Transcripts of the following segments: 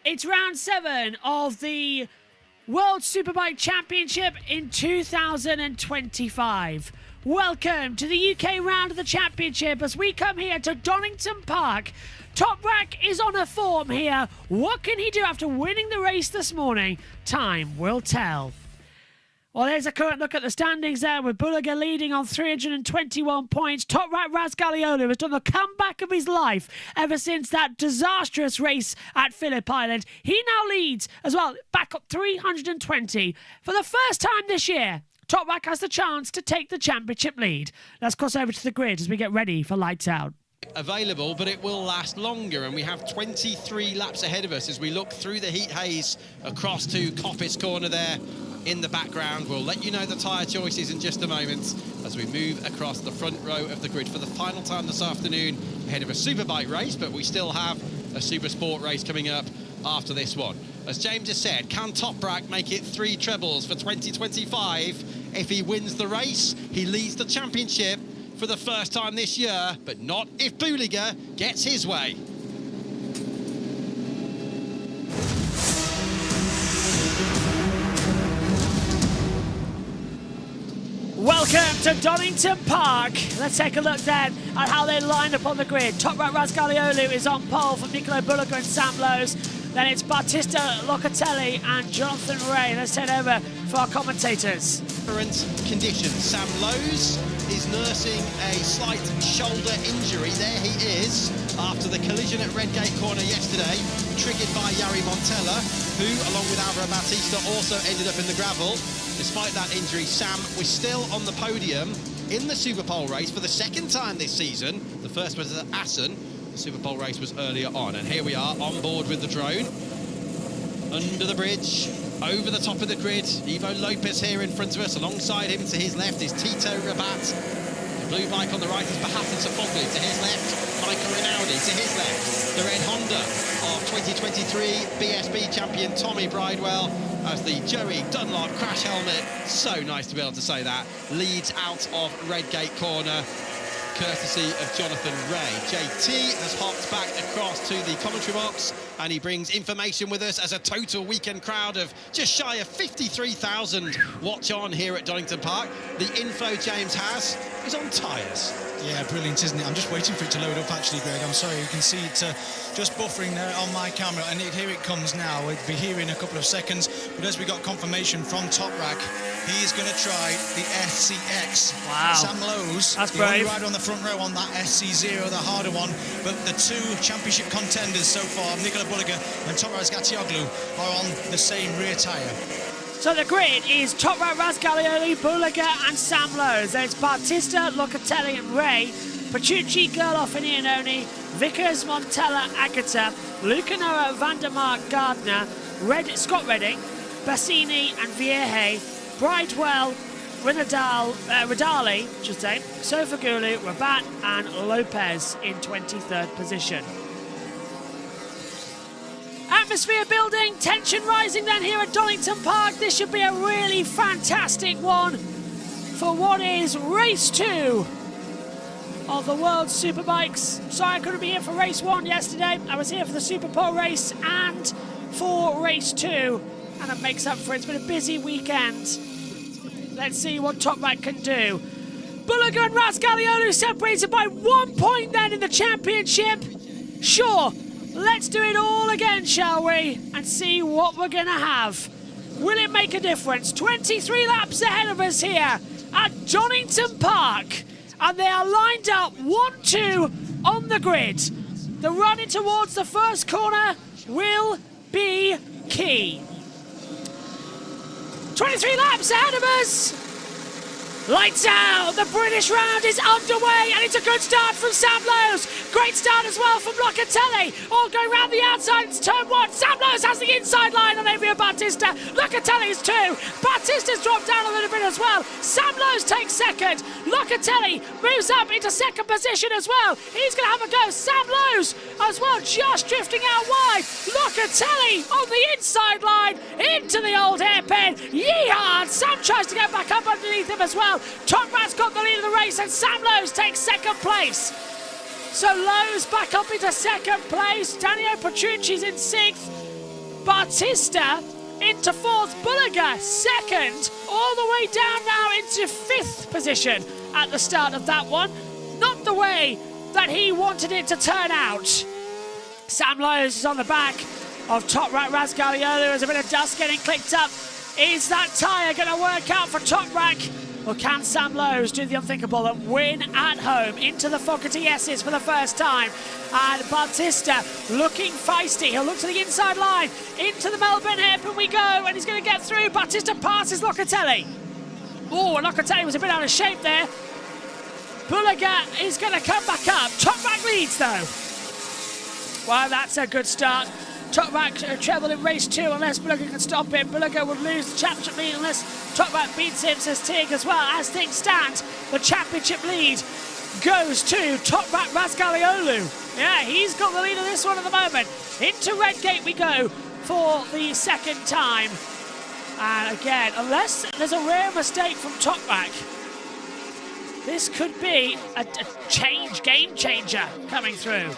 It's round 7 of the World Superbike Championship in 2025. Welcome to the UK round of the championship as we come here to Donington Park. Toprak is on a form here. What can he do after winning the race this morning? Time will tell. Well, here's a current look at the standings there with Bulliger leading on 321 points. Toprak Razgaliolu has done the comeback of his life ever since that disastrous race at Phillip Island. He now leads as well, back up 320. For the first time this year, Toprak has the chance to take the championship lead. Let's cross over to the grid as we get ready for lights out. Available, but it will last longer, and we have 23 laps ahead of us as we look through the heat haze across to Coppice Corner there in the background. We'll let you know the tyre choices in just a moment as we move across the front row of the grid for the final time this afternoon ahead of a Superbike race, but we still have a Super Sport race coming up after this one. As James has said, can Toprak make it 3 trebles for 2025? If he wins the race, he leads the championship for the first time this year, but not if Bulliger gets his way. Welcome to Donington Park. Let's take a look then at how they line up on the grid. Toprak Razgaliolu is on pole from Nicolo Bulliger and Sam Lowes. Then it's Battista Locatelli and Jonathan Ray. Let's head over for our commentators. Current conditions. Sam Lowes is nursing a slight shoulder injury. There he is after the collision at Redgate Corner yesterday, triggered by Jari Montella, who, along with Alvaro Bautista, also ended up in the gravel. Despite that injury, Sam was still on the podium in the Superpole race for the second time this season. The first was at Assen. The Superpole race was earlier on, and here we are on board with the drone. Under the bridge, over the top of the grid, Ivo Lopez here in front of us. Alongside him to his left is Tito Rabat. The blue bike on the right is Bahattin Sofoglu. To his left, Michael Rinaldi. To his left, the red Honda of 2023 BSB champion Tommy Bridewell, as the Joey Dunlop crash helmet, so nice to be able to say that, leads out of Redgate Corner, courtesy of Jonathan Ray. JT has hopped back across to the commentary box and he brings information with us as a total weekend crowd of just shy of 53,000 watch on here at Donington Park. The info James has is on tyres. Yeah, brilliant, isn't it? I'm just waiting for it to load up, actually, Greg. I'm sorry, you can see it just buffering there on my camera, and here it comes now. It'll be here in a couple of seconds, but as we got confirmation from Toprak, he is going to try the SCX. Wow. Sam Lowes, that's the only brave. rider on the front row on that SC0, the harder one, but the 2 championship contenders so far, Nicolo Bulliger and Toprak Razgaliolu, are on the same rear tyre. So the grid is Toprak Razgaliolu, Bulliger and Sam Lowes. There's Bautista, Locatelli and Ray, Petrucci, Gerloff and Iannone, Vickers, Montella, Agata, Lucanoa, Vandermark, Gardner, Scott Redding, Bassini and Vierge, Bridewell, Ridali, Sofoglu, Rabat and Lopez in 23rd position. Atmosphere building, tension rising then here at Donington Park. This should be a really fantastic one for what is race 2 of the World Superbikes. Sorry I couldn't be here for race 1 yesterday. I was here for the Superpole race and for race 2, and it makes up for it. It's been a busy weekend. Let's see what Toprak can do. Bulliger and Razgaliolu separated by 1 point then in the championship. Sure. Let's do it all again, shall we? And see what we're going to have. Will it make a difference? 23 laps ahead of us here at Donington Park. And they are lined up 1-2 on the grid. The running towards the first corner will be key. 23 laps ahead of us. Lights out, the British round is underway and it's a good start from Sam Lowes. Great start as well from Locatelli. All going round the outside, it's turn 1. Sam Lowes has the inside line on Avia Bautista. Locatelli's 2. Bautista's dropped down a little bit as well. Sam Lowes takes second. Locatelli moves up into second position as well. He's going to have a go. Sam Lowes as well, just drifting out wide. Locatelli on the inside line into the old hairpin. Yeehaw! Sam tries to get back up underneath him as well. Toprak's got the lead of the race and Sam Lowes takes second place. So Lowes back up into second place. Daniel Petrucci's in 6th. Batista into 4th, Bulliger 2nd, all the way down now into 5th position at the start of that one. Not the way that he wanted it to turn out. Sam Lowe's is on the back of Toprak Razgaliolu. There's a bit of dust getting clicked up. Is that tyre going to work out for Toprak? Or can Sam Lowe's do the unthinkable and win at home into the Fogarty S's for the first time? And Batista looking feisty. He'll look to the inside line. Into the Melbourne hairpin we go. And he's going to get through. Batista passes Locatelli. Oh, Locatelli was a bit out of shape there. Bulliger is going to come back up. Toprak leads though. Well, that's a good start. Toprak treble in race 2 unless Bulliger can stop him. Bulliger would lose the championship lead unless Toprak beats him, says Tig as well. As things stand, the championship lead goes to Toprak Razgaliolu. Yeah, he's got the lead of this one at the moment. Into Redgate we go for the second time. And again, unless there's a rare mistake from Toprak, this could be a game changer coming through.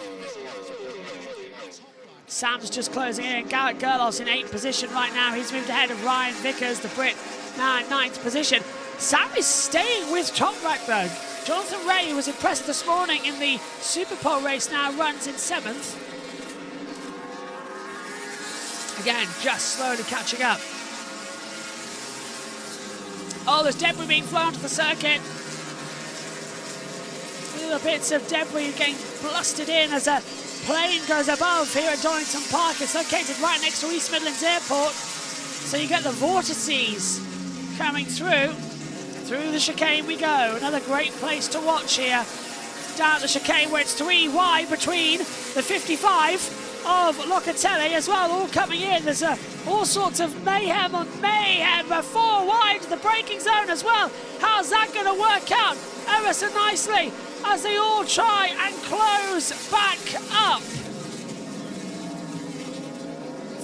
Sam's just closing in. Garrett Gerlos in 8th position right now. He's moved ahead of Ryan Vickers, the Brit, now in 9th position. Sam is staying with Toprak though. Jonathan Ray, who was impressive this morning in the Superpole race, now runs in 7th. Again, just slowly catching up. Oh, there's debris being flown to the circuit. Little bits of debris getting blasted in as a plane goes above here at Donington Park. It's located right next to East Midlands Airport. So you get the vortices coming through. Through the chicane we go. Another great place to watch here. Down the chicane where it's 3 wide between the 55 of Locatelli as well, all coming in. There's all sorts of mayhem on mayhem. 4 wide to the braking zone as well. How's that going to work out? Ever so nicely as they all try and close back up.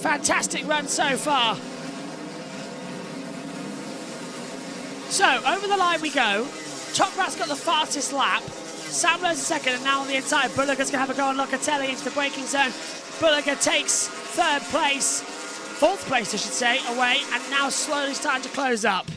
Fantastic run so far. So, over the line we go. Toprak's got the fastest lap. Sam Lowe's second, and now on the inside, Bulliger's going to have a go on Locatelli into the braking zone. Bulliger takes 3rd place, 4th place I should say, away, and now slowly starting to close up.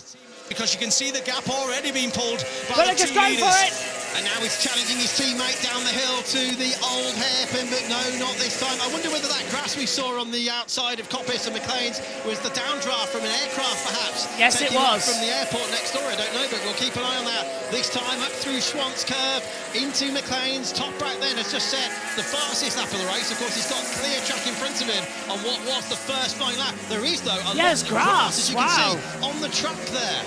Because you can see the gap already being pulled by Bulliger's the 2 going leaders. for it. And now he's challenging his teammate down the hill to the old hairpin, but no, not this time. I wonder whether that grass we saw on the outside of Coppice and McLean's was the downdraft from an aircraft, perhaps. Yes, it was. From the airport next door, I don't know, but we'll keep an eye on that. This time up through Schwantz Curve into McLean's. Toprak then has just set the fastest lap of the race. Of course, he's got clear track in front of him on what was the first fine lap. There is, though, a lot of grass, as you can see, on the track there.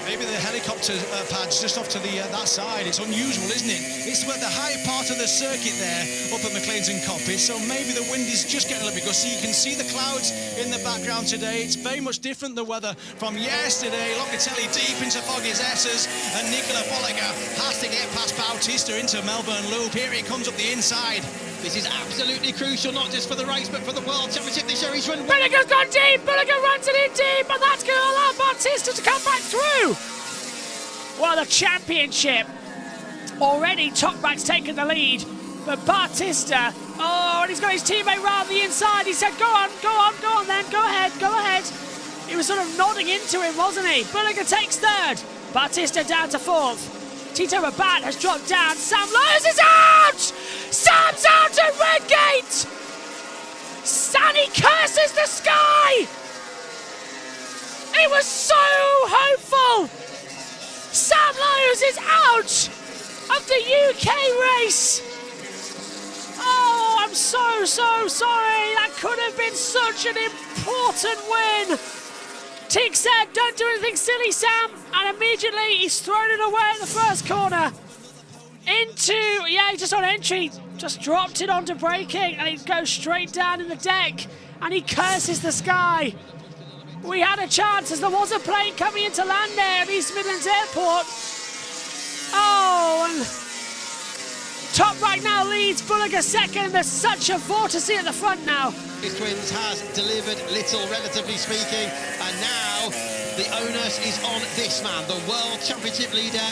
Maybe the helicopter pad's just off to the that side. It's unusual, isn't it? It's where the high part of the circuit there, up at McLean's and Coppice, so maybe the wind is just getting a little bit gusty. You can see the clouds in the background today. It's very much different, the weather from yesterday. Locatelli deep into Foggy's S's, and Nicola Bulliger has to get past Bautista into Melbourne Loop. Here he comes up the inside. This is absolutely crucial, not just for the race, but for the World Championship this year. He's run... Bulliger's gone deep! Bulliger runs it in deep, and that's going to allow Bautista to come back through! Well, the championship, already Toprak's taken the lead, but Bautista, oh, and he's got his teammate round the inside. He said, go on then, go ahead. He was sort of nodding into him, wasn't he? Bulliger takes 3rd, Bautista down to 4th. Tito Rabat has dropped down. Sam Lowe's is out! Sam's out at Redgate! And he curses the sky! It was so hopeful! Sam Lowe's is out of the UK race! Oh, I'm so sorry. That could have been such an important win. Tig said, don't do anything silly, Sam. And immediately he's thrown it away at the first corner. He just on entry, just dropped it onto braking, and it goes straight down in the deck, and he curses the sky. We had a chance as there was a plane coming into land there at East Midlands Airport. Oh, and Toprak now leads, Bulliger second. There's such a vortice at the front now. His Twins has delivered little, relatively speaking, and now the onus is on this man, the World Championship leader,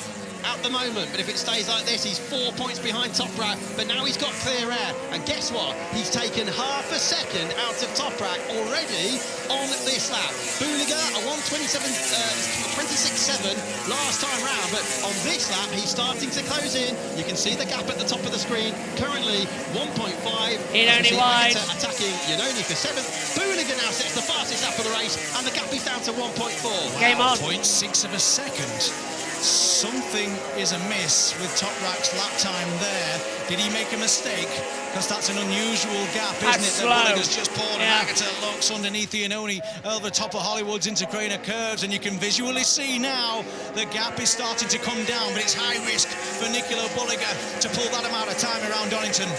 at the moment, but if it stays like this, he's 4 points behind Toprak, but now he's got clear air, and guess what? He's taken half a second out of Toprak already on this lap. Buliger, a 26.7 last time round, but on this lap, he's starting to close in. You can see the gap at the top of the screen, currently 1.5. Only wide. Attacking Iannone for 7th. Buliger now sets the fastest lap of the race, and the gap is down to 1.4. Game on. 0.6 of a second. Something is amiss with Toprak's lap time there. Did he make a mistake? Because that's an unusual gap, isn't it? Slow. That Buliger's just poured Haggerty looks underneath the Iannone over the top of Hollywood's into Craner curves, and you can visually see now the gap is starting to come down, but it's high risk for Nicolo Buliger to pull that amount of time around Donington.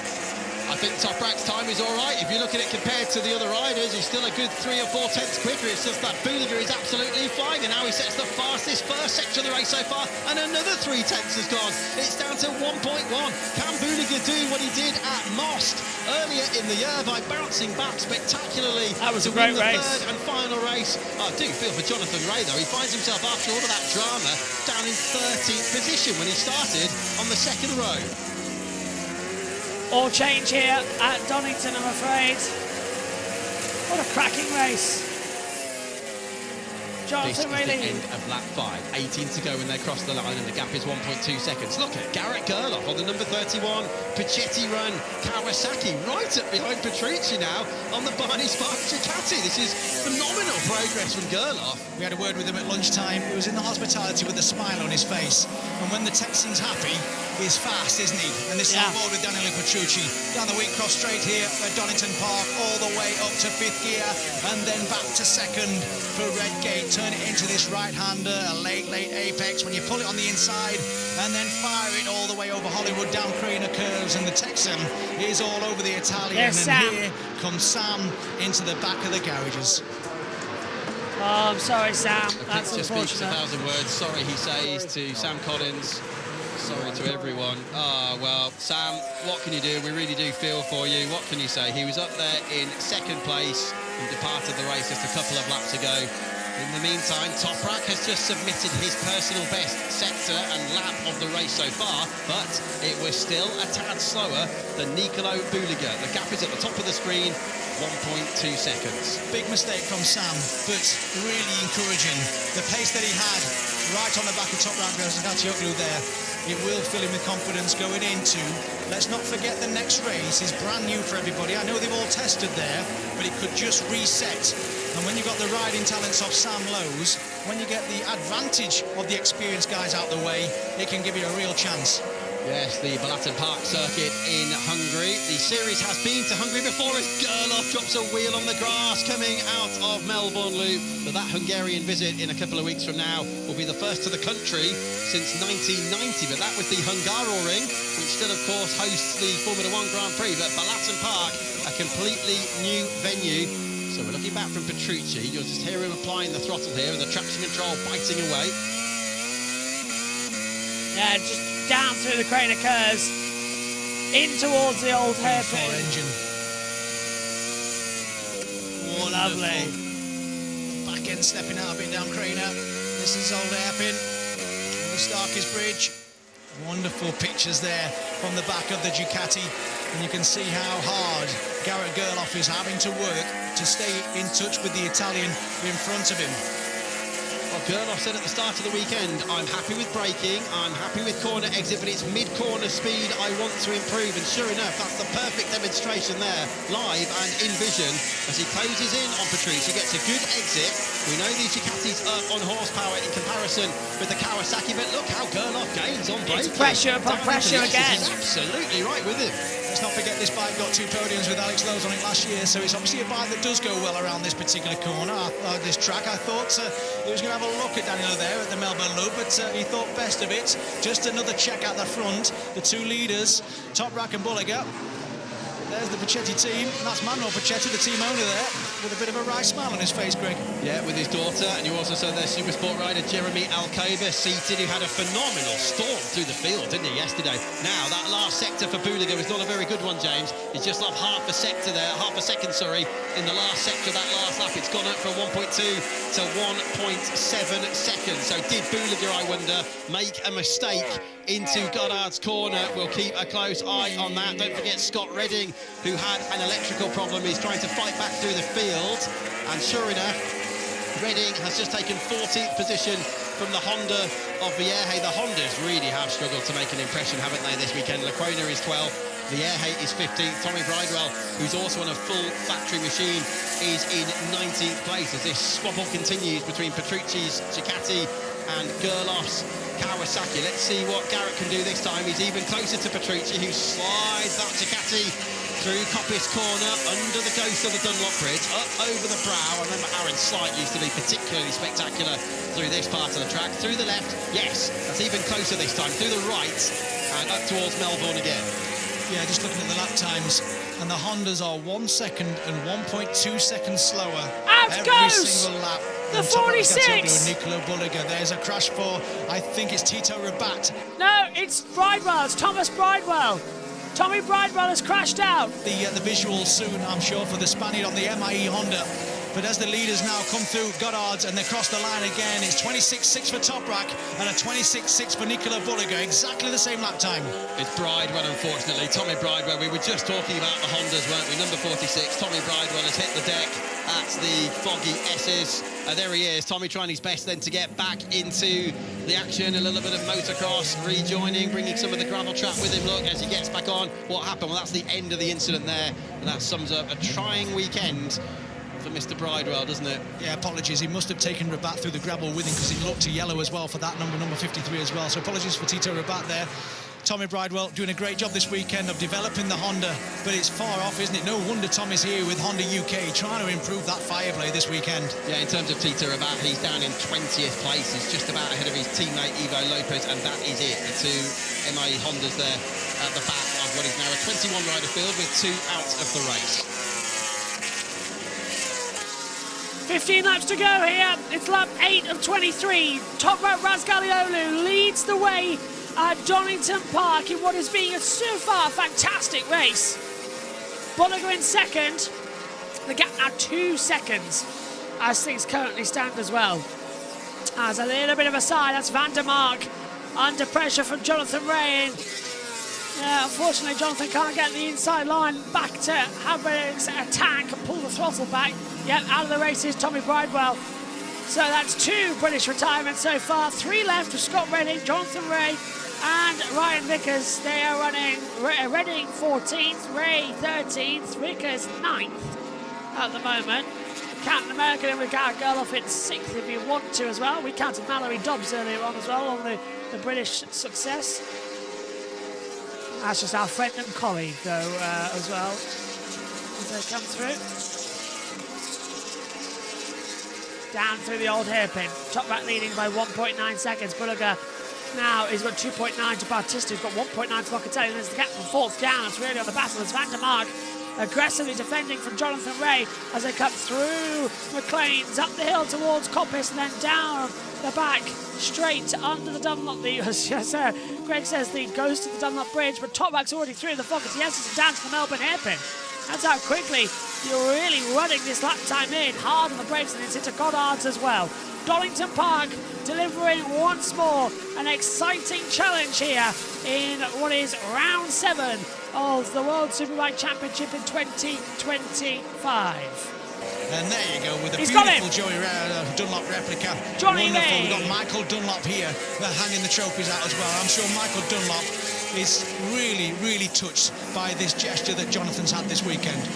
I think Toprak's time is all right. If you look at it compared to the other riders, he's still a good 3 or 4 tenths quicker. It's just that Buliger is absolutely flying, and now he sets the fastest first section of the race so far, and another 3 tenths has gone. It's down to 1.1. Can Buliger do what he did at Most earlier in the year by bouncing back spectacularly? That was a great race. Third and final race. I do feel for Jonathan Ray, though. He finds himself, after all of that drama, down in 13th position when he started on the 2nd row. All change here at Donington, I'm afraid. What a cracking race. This Jonathan is Ray. the end of lap 5. 18 to go when they cross the line, and the gap is 1.2 seconds. Look at Garrett Gerloff on the number 31. Pacetti run. Kawasaki right up behind Petrucci now on the Barney Spark Ducati. This is phenomenal progress from Gerloff. We had a word with him at lunchtime. He was in the hospitality with a smile on his face. And when the Texan's happy, he's fast, isn't he? And this is on board with Daniele Petrucci. Down the weak cross straight here at Donington Park, all the way up to 5th gear, and then back to 2nd for Redgate. Turn it into this right-hander, a late apex when you pull it on the inside, and then fire it all the way over Hollywood, down Craner curves, and the Texan is all over the Italian. There's and Sam. here comes Sam into the back of the garages. Oh, I'm sorry, Sam. That's Just speaks unfortunate. 1,000 words. Sorry, he says to Sam Collins. Sorry to everyone. Well, Sam, what can you do? We really do feel for you. What can you say? He was up there in 2nd place and departed the race just a couple of laps ago. In the meantime, Toprak has just submitted his personal best sector and lap of the race so far, but it was still a tad slower than Nicolo Buliger. The gap is at the top of the screen, 1.2 seconds. Big mistake from Sam, but really encouraging. The pace that he had right on the back of Toprak Gazagatioglu there, it will fill him with confidence going into, let's not forget, the next race is brand new for everybody. I know they've all tested there, but it could just reset. And when you've got the riding talents of Sam Lowes, when you get the advantage of the experienced guys out the way, it can give you a real chance. Yes, the Balaton Park circuit in Hungary. The series has been to Hungary before as Gerloff drops a wheel on the grass coming out of Melbourne Loop. But that Hungarian visit in a couple of weeks from now will be the first to the country since 1990. But that was the Hungaroring, which still, of course, hosts the Formula 1 Grand Prix. But Balaton Park, a completely new venue. So we're looking back from Petrucci. You'll just hear him applying the throttle here and the traction control biting away. Yeah, just down through the Craner curves, in towards the old hairpin. Engine. Lovely. Back end stepping out a bit down Craner. This is old hairpin. The Starkey's Bridge. Wonderful pictures there from the back of the Ducati. And you can see how hard Garrett Gerloff is having to work to stay in touch with the Italian in front of him. Well, Gerloff said at the start of the weekend, I'm happy with braking, I'm happy with corner exit, but it's mid-corner speed I want to improve. And sure enough, that's the perfect demonstration there, live and in vision, as he closes in on Patrice. He gets a good exit. We know these Ducatis are on horsepower in comparison with the Kawasaki, but look how Gerloff gains on braking. It's pressure upon pressure again. He's absolutely right with him. Let's not forget this bike got 2 podiums with Alex Lowes on it last year, so it's obviously a bike that does go well around this particular corner, this track. I thought he was going to have a look at Daniel there at the Melbourne Loop, but he thought best of it. Just another check out the front. The 2 leaders, Toprak and Buliger. there's the Pachetti team, and that's Manuel Pachetti, the team owner there, with a bit of a wry smile on his face, Greg. Yeah, with his daughter, and you also saw their Supersport rider Jeremy Alcoba seated, who had a phenomenal storm through the field, didn't he, yesterday? Now, that last sector for Buliger was not a very good one, James. He's just off half a second, in the last sector of that last lap. It's gone up from 1.2 to 1.7 seconds. So did Buliger, I wonder, make a mistake into Goddard's corner? We'll keep a close eye on that. Don't forget Scott Redding, who had an electrical problem. He's trying to fight back through the field, and sure enough, Redding has just taken 14th position from the Honda of Vierge. The Hondas really have struggled to make an impression, haven't they, this weekend? Lecona is 12th. Vierge is 15th. Tommy Bridewell, who's also on a full factory machine, is in 19th place as this squabble continues between Petrucci's Ducati and Gerloff's Kawasaki. Let's see what Garrett can do this time. He's even closer to Petrucci, who slides that Ducati through Coppice corner, under the ghost of the Dunlop Bridge, up over the brow. I remember Aaron Slight used to be particularly spectacular through this part of the track. Through the left, yes, that's even closer this time. Through the right, and up towards Melbourne again. Yeah, just looking at the lap times, and the Hondas are 1 second and 1.2 seconds slower Out every goes single lap. the 46. Nicola Buliger. There's a crash for, I think it's Tito Rabat. No, it's Bridewell. It's Thomas Bridewell. Tommy Bridewell has crashed out. The visual soon, I'm sure, for the Spaniard on the MIE Honda. But as the leaders now come through Goddard's and they cross the line again, it's 26.6 for Toprak and a 26.6 for Nicola Buliger. Exactly the same lap time. It's Bridewell, unfortunately. Tommy Bridewell, we were just talking about the Hondas, weren't we? Number 46, Tommy Bridewell has hit the deck at the foggy S's. There he is, Tommy trying his best then to get back into the action. A little bit of motocross, rejoining, bringing some of the gravel trap with him. Look, as he gets back on, what happened? Well, that's the end of the incident there. And that sums up a trying weekend for Mr. Bridewell, doesn't it? Yeah, apologies. He must have taken Rabat through the gravel with him because it looked to yellow as well for that number 53 as well. So apologies for Tito Rabat there. Tommy Bridewell doing a great job this weekend of developing the Honda, but it's far off, isn't it? No wonder Tommy's here with Honda UK trying to improve that Fireblade this weekend. Yeah, in terms of Tito Rabat, he's down in 20th place. He's just about ahead of his teammate Ivo Lopez, and that is it. The two MIE Hondas there at the back of what is now a 21-rider field with 2 out of the race. 15 laps to go here. It's lap 8 of 23. Toprak Razgatlioglu leads the way at Donington Park in what is being a so far fantastic race. Buliger in second. The gap now 2 seconds as things currently stand as well. As a little bit of a side, that's Van der Mark under pressure from Jonathan Ray. Yeah, unfortunately, Jonathan can't get the inside line back to Habrig's attack and pull the throttle back. Yep, out of the race is Tommy Bridewell. So that's 2 British retirements so far. 3 left with Scott Redding, Jonathan Ray, and Ryan Vickers. They are running Redding 14th, Ray 13th, Vickers 9th at the moment. Captain America and we've got Gerloff in 6th if you want to as well. We counted Mallory Dobbs earlier on as well on the British success. That's just our friend and colleague, though, as well, as they come through. Down through the old hairpin. Toprak leading by 1.9 seconds. Buliger now he's got 2.9 to Bautista. He's got 1.9 to Locatelli. And there's the gap from 4th down. It's really on the battle. It's Van der Mark aggressively defending from Jonathan Ray as they cut through McLean's up the hill towards Coppice and then down the back straight under the Dunlop. Greg says the ghost of the Dunlop Bridge, but Toprak's already through the fog. Yes, it's down to the Melbourne hairpin. That's how quickly you're really running this lap time in. Hard on the brakes, and it's into Goddard's as well. Donington Park delivering once more an exciting challenge here in what is round 7 of the World Superbike Championship in 2025. And there you go with a beautiful Joey Dunlop replica. Johnny Wonderful. Ray. We've got Michael Dunlop here. They're hanging the trophies out as well. I'm sure Michael Dunlop is really, really touched by this gesture that Jonathan's had this weekend.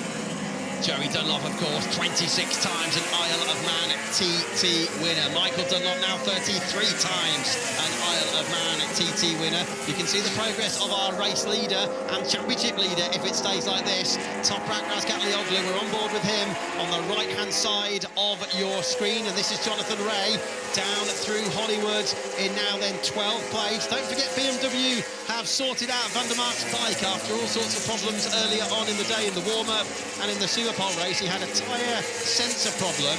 Joey Dunlop, of course, 26 times an Isle of Man TT winner. Michael Dunlop now 33 times an Isle of Man TT winner. You can see the progress of our race leader and championship leader if it stays like this. Toprak Razgatlioglu, we're on board with him on the right-hand side of your screen. And this is Jonathan Ray down through Hollywood in now then 12th place. Don't forget BMW have sorted out Van der Mark's bike after all sorts of problems earlier on in the day in the warm-up and in the Superpole race. He had a tyre sensor problem.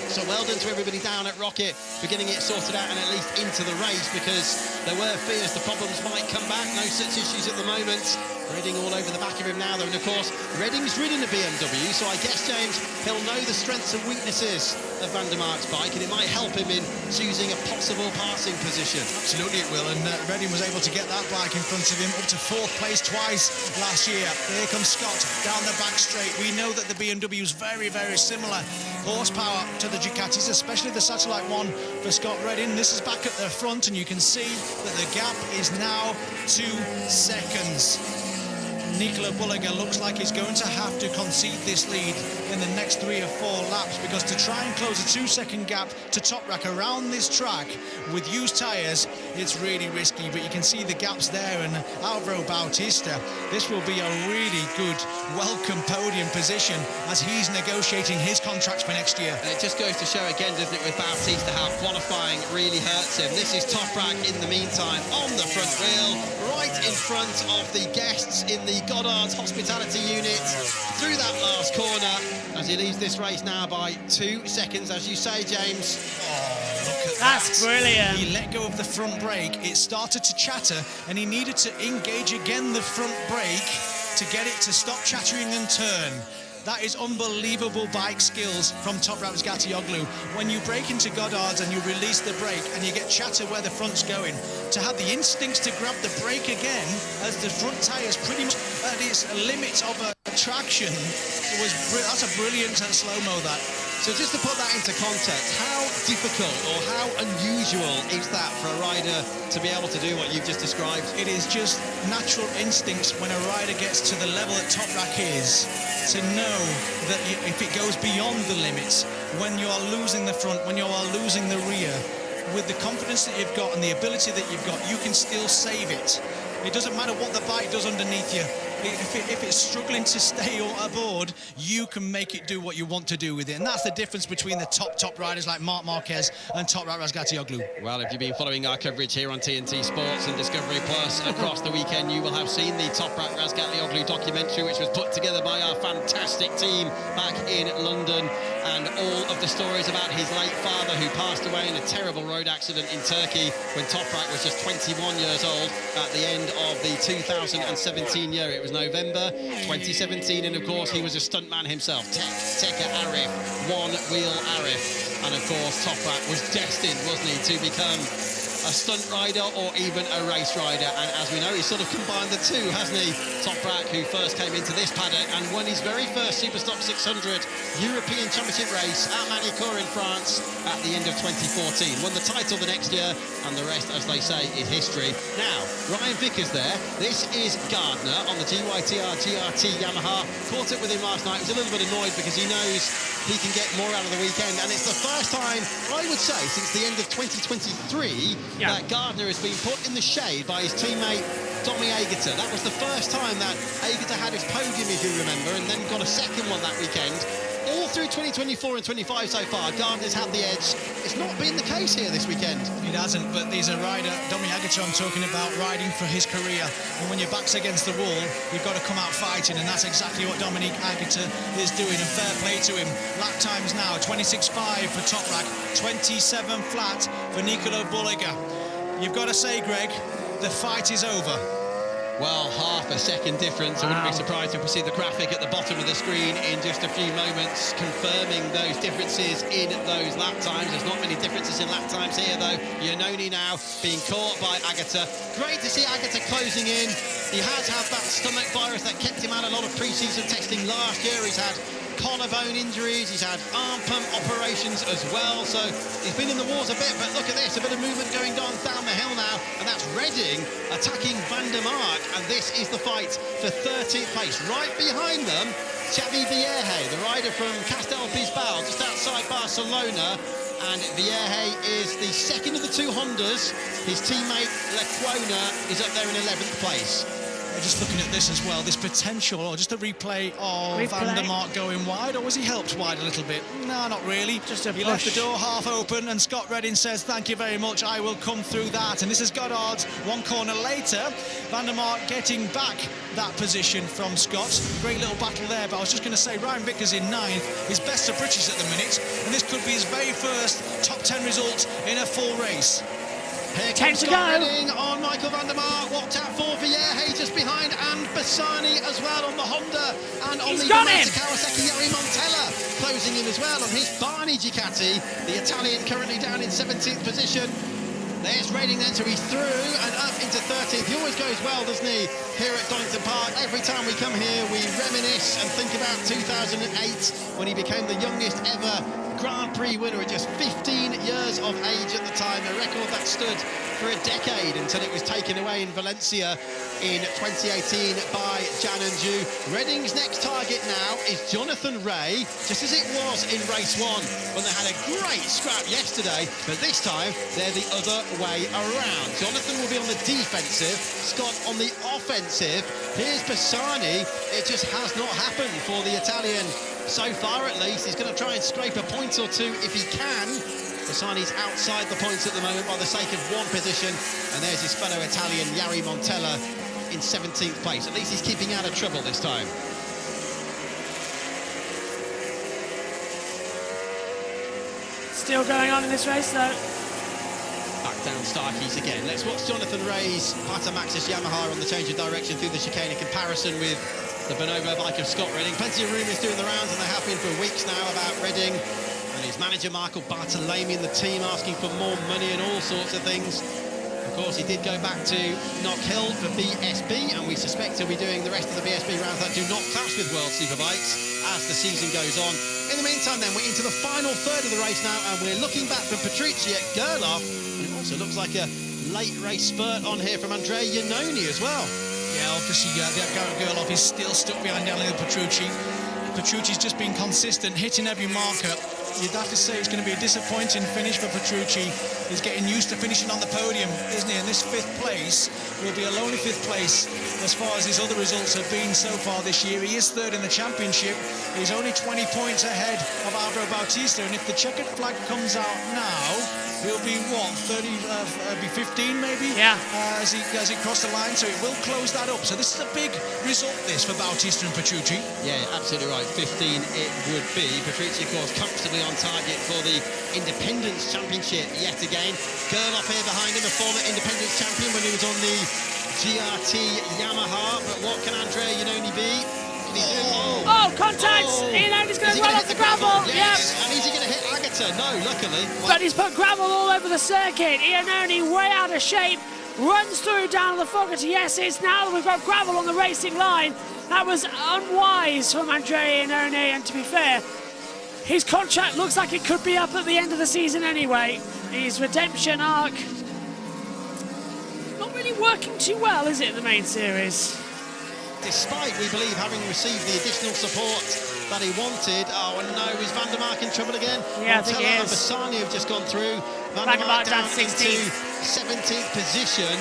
So well done to everybody down at Rocket for getting it sorted out and at least into the race, because there were fears the problems might come back. No such issues at the moment. Redding all over the back of him now, though, and of course Redding's ridden a BMW, so I guess, James, he'll know the strengths and weaknesses of Van der Mark's bike, and it might help him in choosing a possible passing position. Absolutely it will, and Redding was able to get that bike in front of him up to 4th place twice last year. Here comes Scott down the back straight. We know that the BMW is very, very similar horsepower to the Ducatis, especially the Satellite one for Scott Redding. This is back at the front, and you can see that the gap is now 2 seconds. Nikola Bulliger looks like he's going to have to concede this lead in the next 3 or 4 laps, because to try and close a 2-second gap to Toprak around this track with used tyres, it's really risky. But you can see the gaps there, and Alvaro Bautista, this will be a really good welcome podium position as he's negotiating his contracts for next year. And it just goes to show again, doesn't it, with Bautista, how qualifying really hurts him. This is Toprak in the meantime on the front wheel, right in front of the guests in the Goddard's hospitality unit through that last corner as he leads this race now by 2 seconds, as you say, James. Oh, look at That's that. brilliant. He let go of the front brake, it started to chatter, and he needed to engage again the front brake to get it to stop chattering and turn. That is unbelievable bike skills from Toprak Razgatlioglu. When you brake into Goddard's and you release the brake and you get chatter where the front's going, to have the instincts to grab the brake again as the front tyre's pretty much at its limits of traction, that's a brilliant slow-mo, that. So just to put that into context, how difficult or how unusual is that for a rider to be able to do what you've just described? It is just natural instincts when a rider gets to the level that Toprak is, to know that if it goes beyond the limits, when you are losing the front, when you are losing the rear, with the confidence that you've got and the ability that you've got, you can still save it. It doesn't matter what the bike does underneath you. If it's struggling to stay aboard, you can make it do what you want to do with it. And that's the difference between the top riders like Marc Marquez and Toprak Razgatlioglu. Well, if you've been following our coverage here on TNT Sports and Discovery Plus across the weekend, you will have seen the Toprak Razgatlioglu documentary, which was put together by our fantastic team back in London, and all of the stories about his late father, who passed away in a terrible road accident in Turkey when Toprak was just 21 years old at the end of the 2017 year. It was November 2017, and of course he was a stuntman himself, Teka Arif, one-wheel Arif, and of course Toprak was destined, wasn't he, to become a stunt rider or even a race rider, and as we know, he's sort of combined the two, hasn't he? Toprak, who first came into this paddock and won his very first Superstock 600 European Championship race at Manicourt in France at the end of 2014. Won the title the next year, and the rest, as they say, is history. Now, Ryan Vickers there. This is Gardner on the GYTR GRT Yamaha. Caught up with him last night. He was a little bit annoyed because he knows he can get more out of the weekend, and it's the first time, I would say, since the end of 2023 that Gardner has been put in the shade by his teammate Tommy Aegerter. That was the first time that Aegerter had his podium, if you remember, and then got a second one that weekend. All through 2024 and 25 so far, Gardner's had the edge. It's not been the case here this weekend. It hasn't, but there's a rider, Tommy Aegerter, I'm talking about, riding for his career. And when your back's against the wall, you've got to come out fighting, and that's exactly what Dominique Aegerter is doing, and fair play to him. Lap times now, 26.5 for Toprak, 27 flat for Nikola Bulliger. You've got to say, Greg, the fight is over. Well, half a second difference. I wouldn't be surprised if we see the graphic at the bottom of the screen in just a few moments, confirming those differences in those lap times. There's not many differences in lap times here, though. Iannone now being caught by Aegerter. Great to see Aegerter closing in. He has had that stomach virus that kept him out a lot of pre-season testing last year. He's had collarbone injuries, he's had arm pump operations as well, so he's been in the wars a bit, but look at this, a bit of movement going on down the hill now, and that's Redding attacking Van der Mark, and this is the fight for 13th place. Right behind them Xavi Vierge, the rider from Castellbisbal, just outside Barcelona. And Vierge is the second of the two Hondas. His teammate Lecuona is up there in 11th place. Just looking at this as well, this potential, or just a replay of Van der Mark going wide, or was he helped wide a little bit? No, not really. Just a He left the door half open, and Scott Redding says, thank you very much, I will come through that. And this is Goddard's one corner later. Van der Mark getting back that position from Scott. Great little battle there, but I was just going to say, Ryan Vickers in 9th, his best of British at the minute, and this could be his very first top 10 result in a full race. Here comes Scott Redding on Michael van der Mark, watch out for Vierge just behind, and Bassani as well on the Honda, and on the Kawasaki Yari Montella closing in as well on his Barney Ducati, the Italian currently down in 17th position. There's Redding then, so he's through and up into 13th. He always goes well, doesn't he, here at Donington Park. Every time we come here, we reminisce and think about 2008, when he became the youngest ever Grand Prix winner at just 15 years of age at the time, a record that stood for a decade until it was taken away in Valencia in 2018 by Jan and Ju. Redding's next target now is Jonathan Rea, just as it was in race 1 when they had a great scrap yesterday, but this time they're the other way around. Jonathan will be on the defensive, Scott on the offensive. Here's Bassani. It just has not happened for the Italian so far, at least. He's going to try and scrape a point or two if he can. Bassani's outside the points at the moment by the sake of one position, and there's his fellow Italian Yari Montella in 17th place. At least he's keeping out of trouble this time. Still going on in this race though. Back down Starkeys again. Let's watch Jonathan Rea's Pata Maxis Yamaha on the change of direction through the chicane in comparison with the Bonobo bike of Scott Redding. Plenty of rumours doing the rounds, and they have been for weeks now, about Redding and his manager Michael Bartolami and the team asking for more money and all sorts of things. Of course, he did go back to Knock Hill for BSB, and we suspect he'll be doing the rest of the BSB rounds that do not clash with World Superbikes as the season goes on. In the meantime then, we're into the final third of the race now, and we're looking back from Petrucci at Gerloff, and it also looks like a late race spurt on here from Andrea Iannone as well. Yeah, obviously Garrett Gerloff is still stuck behind Daniel Petrucci. Petrucci's just been consistent, hitting every marker. You'd have to say it's going to be a disappointing finish for Petrucci. He's getting used to finishing on the podium, isn't he? And this 5th place will be a lonely 5th place as far as his other results have been so far this year. He is 3rd in the championship. He's only 20 points ahead of Álvaro Bautista, and if the checkered flag comes out now, he'll be what, 30, be 15 maybe? Yeah. As he crossed the line, so it will close that up. So this is a big result, this, for Bautista and Petrucci. Yeah, absolutely right. 15 it would be. Petrucci, of course, comfortably on target for the Independence Championship yet again. Gerloff here behind him, a former Independence champion when he was on the GRT Yamaha. But what can Andrea Iannone be? Oh, contact! Iannone's going to run off the gravel. Yes. And is he going to hit Agata? No, luckily. But he's put gravel all over the circuit. Iannone way out of shape, runs through down the Fogarty S's. Now we've got gravel on the racing line. That was unwise from Andrea Iannone, and to be fair, his contract looks like it could be up at the end of the season anyway. His redemption arc not really working too well, is it, in the main series? Despite, we believe, having received the additional support that he wanted. Oh, and no, is Van der Mark in trouble again? Yeah, I think he is. And Bassani have just gone through. Van der Mark down into 17th position.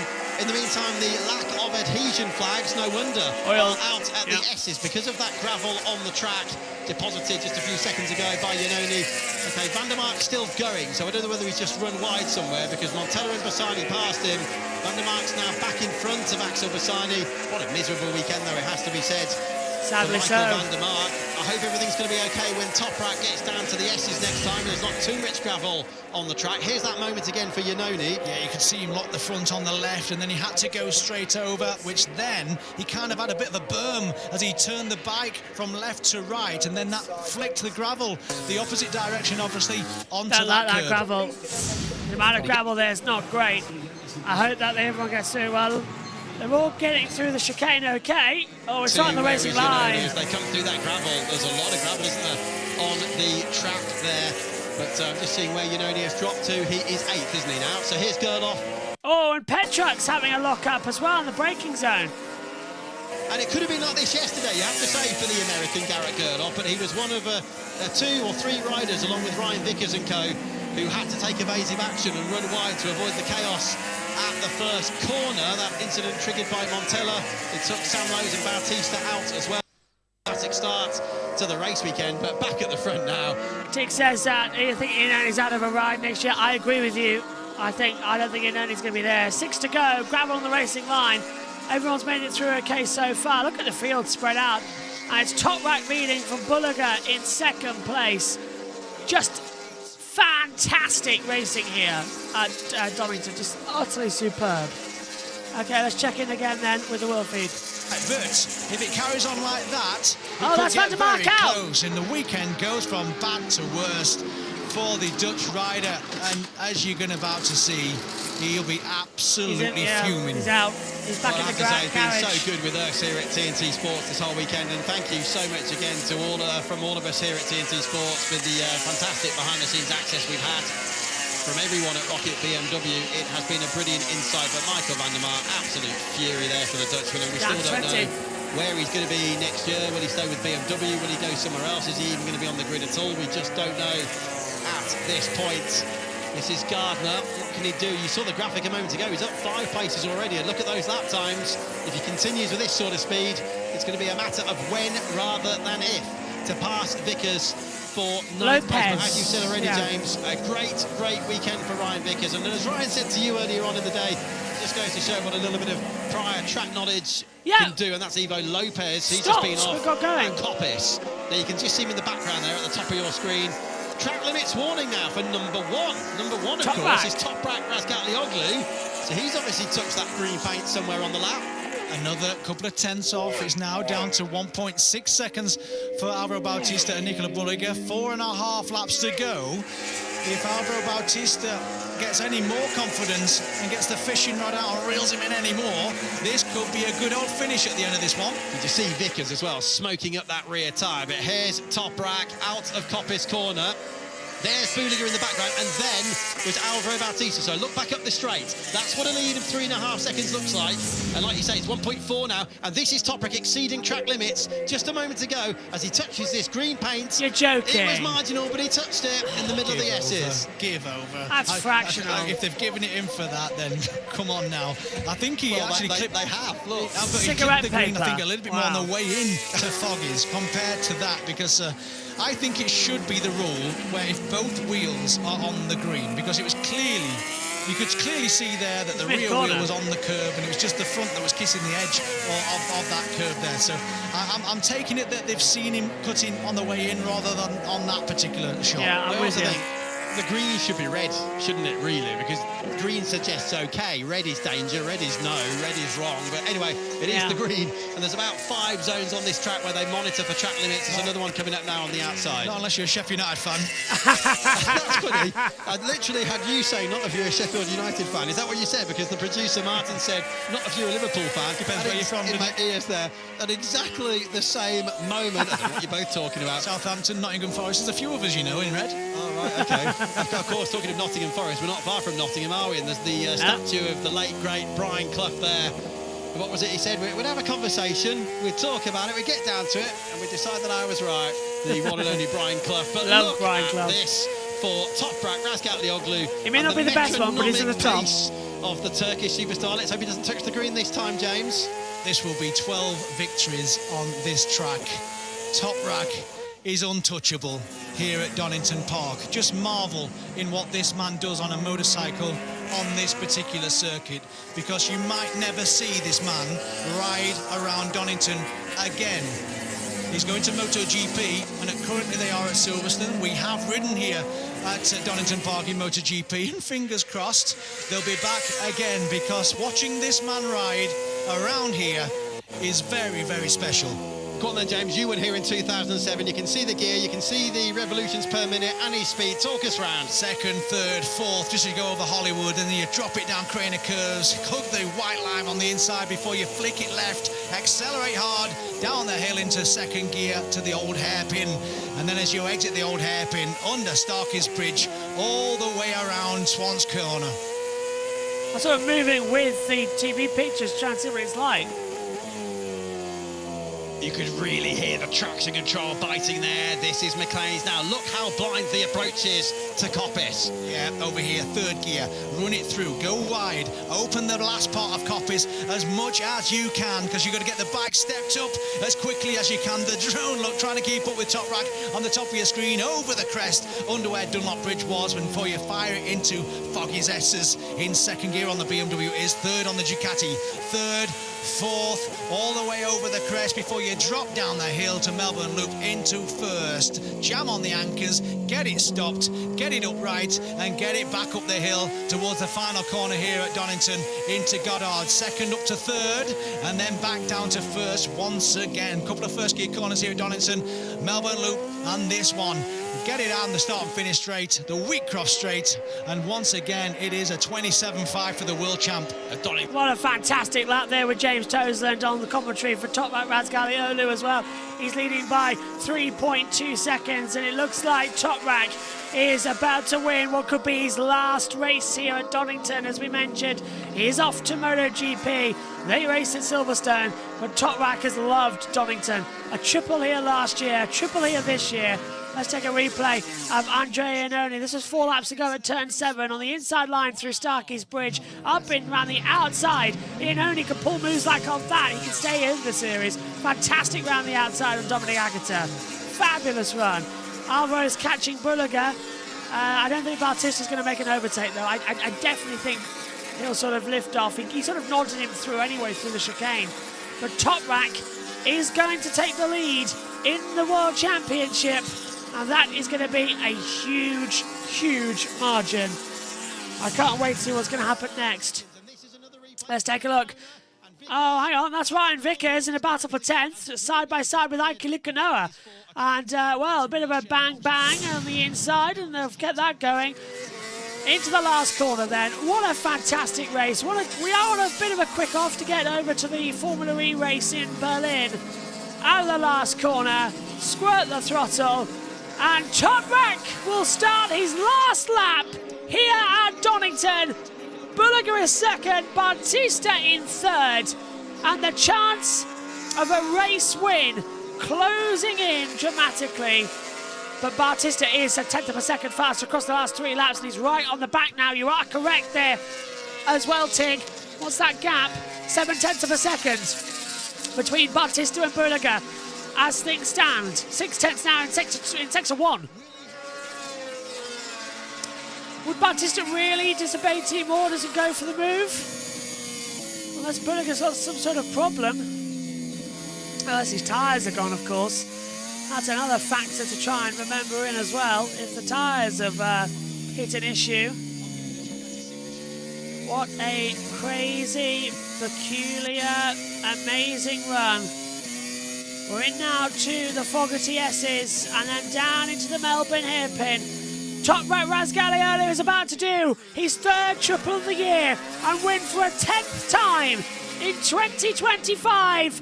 In the meantime, the lack of adhesion flags, no wonder, are out at the S's because of that gravel on the track deposited just a few seconds ago by Iannone. Okay, Van der Mark's still going, so I don't know whether he's just run wide somewhere because Montella and Bassani passed him. Van der Mark's now back in front of Axel Bassani. What a miserable weekend, though, it has to be said. Sadly so. Van der Mark. I hope everything's going to be okay when Toprak gets down to the S's next time. There's not too much gravel on the track. Here's that moment again for Iannone. Yeah, you could see him lock the front on the left, and then he had to go straight over, which then he kind of had a bit of a berm as he turned the bike from left to right, and then that flicked the gravel the opposite direction, obviously, onto that curb. Gravel. The amount of gravel there is not great. I hope that everyone gets through well. They're all getting through the chicane okay. Oh, we're starting the racing line. As they come through that gravel, there's a lot of gravel, isn't there, on the track there. But just seeing where Iannone has dropped to, he is 8th, isn't he, now? So here's Gerloff. Oh, and Petruk's having a lock-up as well in the braking zone. And it could have been like this yesterday, you have to say, for the American Garrett Gerloff, but he was one of 2 or 3 riders, along with Ryan Vickers and co, who had to take evasive action and run wide to avoid the chaos at the first corner. That incident triggered by Montella. It took Sam Lowe's and Bautista out as well. Classic start to the race weekend, but back at the front now. Tick says that I think Inani's out of a ride next year. I agree with you. I don't think Inani's going to be there. 6 to go, gravel on the racing line. Everyone's made it through okay so far. Look at the field spread out. And it's Top Rack leading from Bulliger in 2nd place. Just fantastic racing here at Donington. Just utterly superb. Okay, let's check in again then with the wheel feed. But if it carries on like that, that's get about to mark very out. close, and the weekend goes from bad to worst for the Dutch rider. And as you're about to see, he'll be absolutely fuming. He's out. He's back in the garage. He's been so good with us here at TNT Sports this whole weekend, and thank you so much again to from all of us here at TNT Sports for the fantastic behind-the-scenes access we've had from everyone at Rocket BMW. It has been a brilliant insight, but Michael van der Mark, absolute fury there for the Dutchman, and we still don't know where he's going to be next year. Will he stay with BMW? Will he go somewhere else? Is he even going to be on the grid at all? We just don't know at this point. This is Gardner. What can he do? You saw the graphic a moment ago. He's up 5 places already, and look at those lap times. If he continues with this sort of speed, it's going to be a matter of when rather than if to pass Vickers for 9th place. But as you said already, James, a great weekend for Ryan Vickers. And as Ryan said to you earlier on in the day, it just goes to show what a little bit of prior track knowledge can do. And that's Ivo Lopez. He's just been off at Coppice. There you can just see him in the background there at the top of your screen. Track limits warning now for number one. Number one, of course, is Toprak Razgatlioglu. So he's obviously touched that green paint somewhere on the lap. Another couple of tenths off. It's now down to 1.6 seconds for Alvaro Bautista and Nicola Bulliger. 4.5 laps to go. If Alvaro Bautista gets any more confidence and gets the fishing rod out and reels him in any more, this could be a good old finish at the end of this one. You just see Vickers as well, smoking up that rear tyre. But here's Toprak out of Coppice corner. There's Bulliger in the background, and then was Alvaro Bautista. So look back up the straight. That's what a lead of 3.5 seconds looks like. And like you say, it's 1.4 now. And this is Toprak exceeding track limits just a moment ago as he touches this green paint. You're joking. It was marginal, but he touched it in the middle of the S's. Give over. That's fractional. If they've given it in for that, then come on now. I think he actually clipped. They have. Look, he clipped the green, I think, a little bit more on the way in to Foggies compared to that, because I think it should be the rule where if both wheels are on the green, because it was clearly, you could clearly see there that the rear wheel was on the curb and it was just the front that was kissing the edge of that curb there. So I'm taking it that they've seen him cutting on the way in rather than on that particular shot. Yeah, I'm with you. The green should be red, shouldn't it, really? Because green suggests okay, red is danger, red is no, red is wrong. But anyway, it is the green. And there's about 5 zones on this track where they monitor for track limits. There's another one coming up now on the outside. Not unless you're a Sheffield United fan. That's funny. I literally had you say, not if you're a Sheffield United fan. Is that what you said? Because the producer, Martin, said, not if you're a Liverpool fan. Depends where you're from. In my ears there. At exactly the same moment. I don't know what you're both talking about. Southampton, Nottingham Forest. There's a few of us, you know, in red. Oh, right, okay. Of course, talking of Nottingham Forest, we're not far from Nottingham, are we? And there's the statue of the late, great Brian Clough there. What was it he said? We'd have a conversation, we'd talk about it, we'd get down to it, and we'd decide that I was right, the one and only Brian Clough. But look at this for Toprak Razgatlioglu. It may not be the best one, but he's in the top. Of the Turkish superstar. Let's hope he doesn't touch the green this time, James. This will be 12 victories on this track. Toprak is untouchable here at Donington Park. Just marvel in what this man does on a motorcycle on this particular circuit, because you might never see this man ride around Donington again. He's going to MotoGP, and currently they are at Silverstone. We have ridden here at Donington Park in MotoGP, and fingers crossed they'll be back again, because watching this man ride around here is very, very special. Go on then, James, you were here in 2007. You can see the gear, you can see the revolutions per minute and his speed. Talk us round. Second, third, fourth, just as you go over Hollywood, and then you drop it down Craner curves, hug the white line on the inside before you flick it left, accelerate hard, down the hill into second gear to the old hairpin, and then as you exit the old hairpin, under Starkey's Bridge, all the way around Swans Corner. I'm sort of moving with the TV pictures, trying to see what it's like. You could really hear the traction control biting there. This is McLean's now. Look how blind the approach is to Coppice. Yeah, over here, third gear, run it through, go wide, open the last part of Coppice as much as you can, because you've got to get the bike stepped up as quickly as you can. The drone, look, trying to keep up with Top Rack on the top of your screen, over the crest, under where Dunlop Bridge was, before you fire it into Foggy's S's. In second gear on the BMW is third on the Ducati, third, fourth, all the way over the crest before you drop down the hill to Melbourne Loop into first. Jam on the anchors, get it stopped, get it upright, and get it back up the hill towards the final corner here at Donington into Goddard. Second up to third, and then back down to first once again. Couple of first gear corners here at Donington, Melbourne Loop, and this one. Get it out in the start and finish straight, the Wheatcroft straight, and once again it is a 27.5 for the world champ at Donington. What a fantastic lap there with James Toseland on the commentary for Top Rack Razgaliolu as well. He's leading by 3.2 seconds, and it looks like Top Rack is about to win what could be his last race here at Donington. As we mentioned, he's off to MotoGP. They race at Silverstone, but Top Rack has loved Donington. A triple here last year, a triple here this year. Let's take a replay of Andrea Iannone. This was 4 laps ago at turn 7 on the inside line through Starkey's Bridge, up and around the outside. Iannone can pull moves like on that. He can stay in the series. Fantastic round the outside of Dominic Agata. Fabulous run. Alvarez catching Bulliger. I don't think Batista's going to make an overtake though. I definitely think he'll sort of lift off. He sort of nodded him through anyway through the chicane. But Top Rack is going to take the lead in the World Championship. And that is going to be a huge, huge margin. I can't wait to see what's going to happen next. Let's take a look. Oh, hang on, that's Ryan Vickers in a battle for 10th, side by side with Ike Likanoa. And, well, a bit of a bang-bang on the inside, and they'll get that going. Into the last corner then. What a fantastic race. We are on a bit of a quick off to get over to the Formula E race in Berlin. Out of the last corner, squirt the throttle, and Top Rack will start his last lap here at Donington. Bulliger is second, Batista in third, and the chance of a race win closing in dramatically. But Batista is a tenth of a second faster across the last 3 laps, and he's right on the back now. You are correct there as well, Tig. What's that gap? 7/10 of a second between Batista and Bulliger as things stand. 6/10 now in sector 1. Would Batista really disobey team orders and go for the move? Unless Bulliger's got some sort of problem. Unless his tyres are gone, of course. That's another factor to try and remember in as well, if the tyres have hit an issue. What a crazy, peculiar, amazing run. We're in now to the Fogarty S's and then down into the Melbourne hairpin. Top Rack Razgaliolu is about to do his 3rd triple of the year and win for a 10th time in 2025.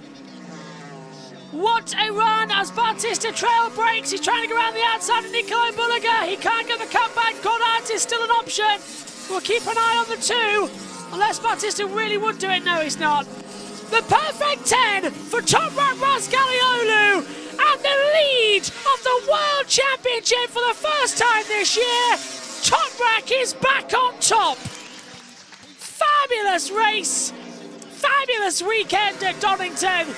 What a run as Batista trail breaks. He's trying to go around the outside of Nicolò Bulliger. He can't get the comeback. Goddard is still an option. We'll keep an eye on the 2. Unless Batista really would do it. No, he's not. The perfect 10 for Top Rack Razgaliolu and the lead of the World Championship for the first time this year. Top Rack is back on top. Fabulous race. Fabulous weekend at Donington.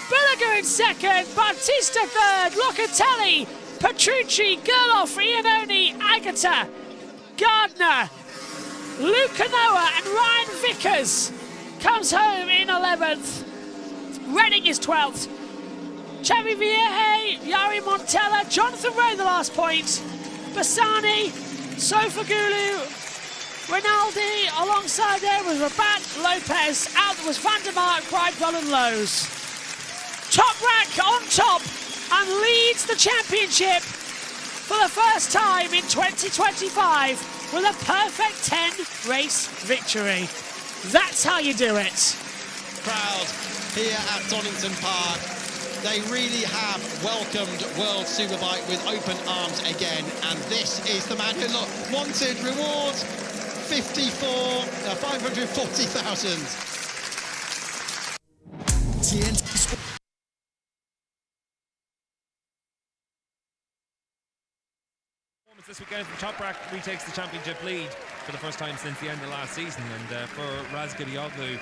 Bulliger in second, Batista third, Locatelli, Petrucci, Gerloff, Iannone, Agata, Gardner, Lucanoa and Ryan Vickers comes home in 11th. Redding is 12th. Xavi Vierge, Yari Montella, Jonathan Ray the last point, Bassani, Sofagulu, Rinaldi, alongside there was Rabat, Lopez, out was Van der Mark, Bridewell and Lowe's. Top Rack on top and leads the championship for the first time in 2025 with a perfect 10 race victory. That's how you do it. Crowd here at Donington Park. They really have welcomed World Superbike with open arms again. And this is the man who wanted reward 540,000. points this weekend from Toprak, retakes the championship lead for the first time since the end of last season. And for Razgadioglu,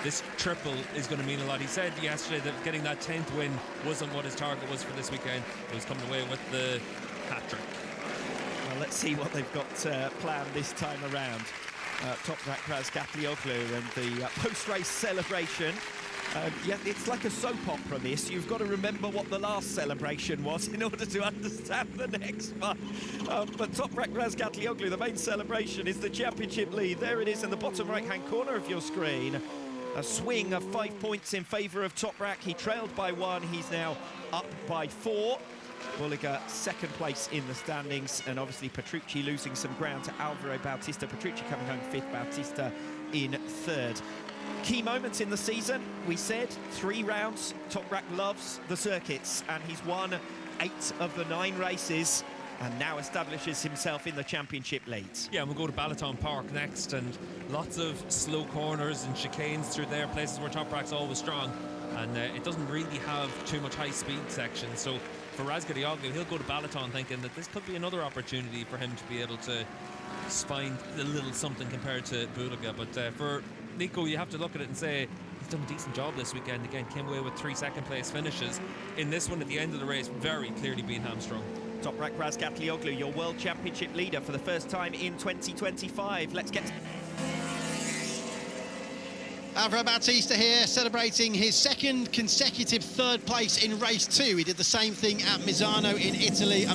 this triple is going to mean a lot. He said yesterday that getting that 10th win wasn't what his target was for this weekend. It was coming away with the hat-trick. Well, let's see what they've got planned this time around. Toprak Razgadioglu and the post-race celebration. Yeah, it's like a soap opera, this. You've got to remember what the last celebration was in order to understand the next one. But Toprak Razgadioglu, the main celebration is the championship lead. There it is in the bottom right-hand corner of your screen. A swing of 5 points in favour of Toprak. He trailed by 1. He's now up by 4. Bulliger second place in the standings, and obviously Petrucci losing some ground to Alvaro Bautista. Petrucci coming home 5th, Bautista in 3rd. Key moments in the season, we said 3 rounds. Toprak loves the circuits, and he's won 8 of the 9 races and now establishes himself in the championship leads. Yeah, and we'll go to Balaton Park next, and lots of slow corners and chicanes through there, places where Toprak's always strong, and it doesn't really have too much high-speed section. So for Razgadioglu, he'll go to Balaton thinking that this could be another opportunity for him to be able to find a little something compared to Bulliger. But for Nico, you have to look at it and say he's done a decent job this weekend. Again, came away with 3 second-place finishes. In this one, at the end of the race, very clearly being hamstrung. Toprak Razgadioglu, your World Championship leader for the first time in 2025. Let's get... Alvaro Bautista here, celebrating his 2nd consecutive 3rd place in race 2. He did the same thing at Misano in Italy.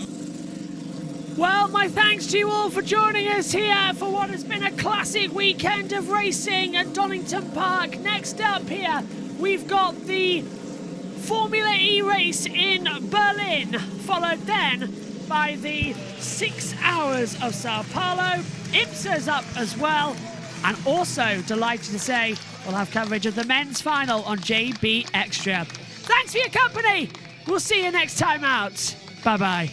Well, my thanks to you all for joining us here for what has been a classic weekend of racing at Donington Park. Next up here, we've got the Formula E race in Berlin, followed then by the 6 hours of Sao Paulo. IMSA's up as well, and also delighted to say we'll have coverage of the men's final on JB Extra. Thanks for your company. We'll see you next time out. Bye-bye.